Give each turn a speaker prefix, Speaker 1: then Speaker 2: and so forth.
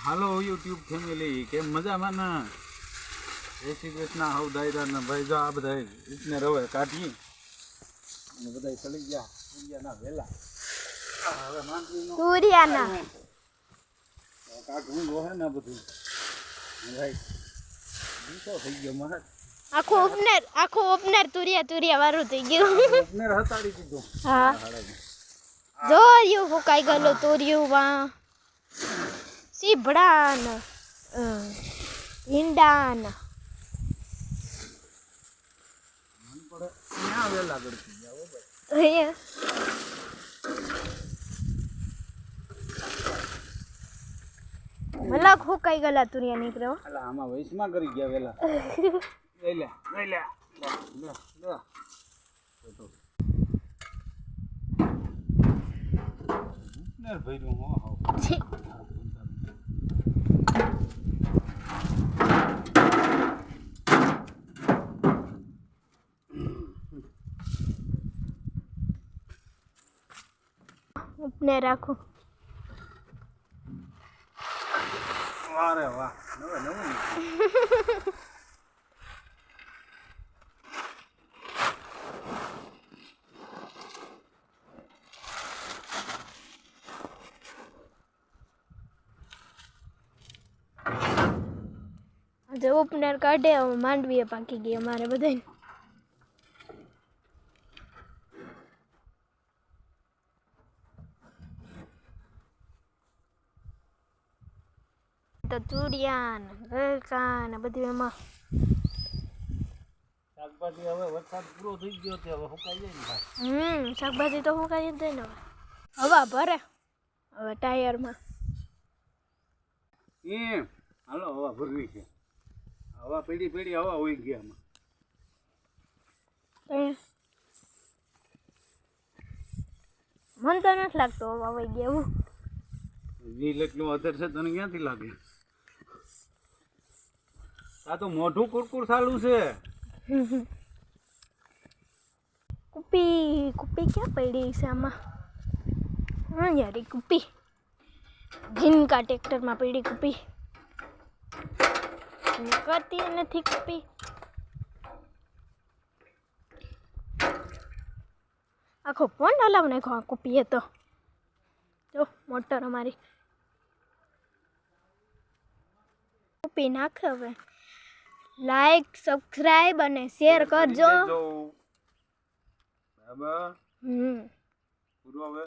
Speaker 1: હાલો YouTube family કેમ મજામાં ને? જય શ્રી કૃષ્ણ. હવ દાયરા ને ભાઈ જો આ બધા રીતને રવે કાઢી અને બધા ચડી ગયા ના વેલા હવે માંડવીનો
Speaker 2: તુરિયાના
Speaker 1: કાઢવું જોહે ને બધું ભાઈ દીસો થઈ ગયો મહારાજ.
Speaker 2: આખું ઓપનર તુરિયા વાળું થઈ ગયું.
Speaker 1: ઓપનર હતાડી દીધું.
Speaker 2: હા જો યુ ફૂકાઈ ગયેલું તુરિયું માં સીભડા ને ભીંડા ને
Speaker 1: મન પડે ક્યાં વેલા ગળતી ગયા હો ભાઈ.
Speaker 2: મલક ફૂકાઈ ગયેલા તુરિયા નીકળ્યો.
Speaker 1: અલા આમાં વૈશમાં કરી ગયા વેલા. લઈ લે ને ભર્યું હો હાવ.
Speaker 2: ઉપને રાખો.
Speaker 1: વારે વાહ નવું
Speaker 2: આજે ઉપનેર કાઢે માંડવીએ પાકી ગઈ અમારે બધાને. તો તુરિયા ને ગલકા ને બધું એમાં.
Speaker 1: શાકભાજી હવે વરસાદ પૂરો થઈ ગયો છે હવે સુકાઈ જાય ને ભાઈ.
Speaker 2: શાકભાજી તો સુકાઈ જ જાય ને હવા ભરે હવે ટાયરમાં.
Speaker 1: હાલો હવા ભરવી છે. હવા પીડી હવા હોઈ ગયા આમાં.
Speaker 2: મન તો નથી લાગતું હવા વહી ગયા એવું.
Speaker 1: વીલ એટલું અધર છે તને ક્યાંથી લાગે? આ તો મોઢું કુરકુર ચાલુ છે.
Speaker 2: કુપી ક્યાં પડી છે આમાં? હા યાર એ કુપી જીનકા ટ્રેક્ટરમાં પડી કુપી. કરતી નથી કુપી. આખો ફોન હલાવ નાખો આ કુપી એ તો. જો મોટર અમારી કુપી નાખ. હવે લાઈક સબસ્ક્રાઇબ અને શેર કરજો.
Speaker 1: બરાબર પૂરો હવે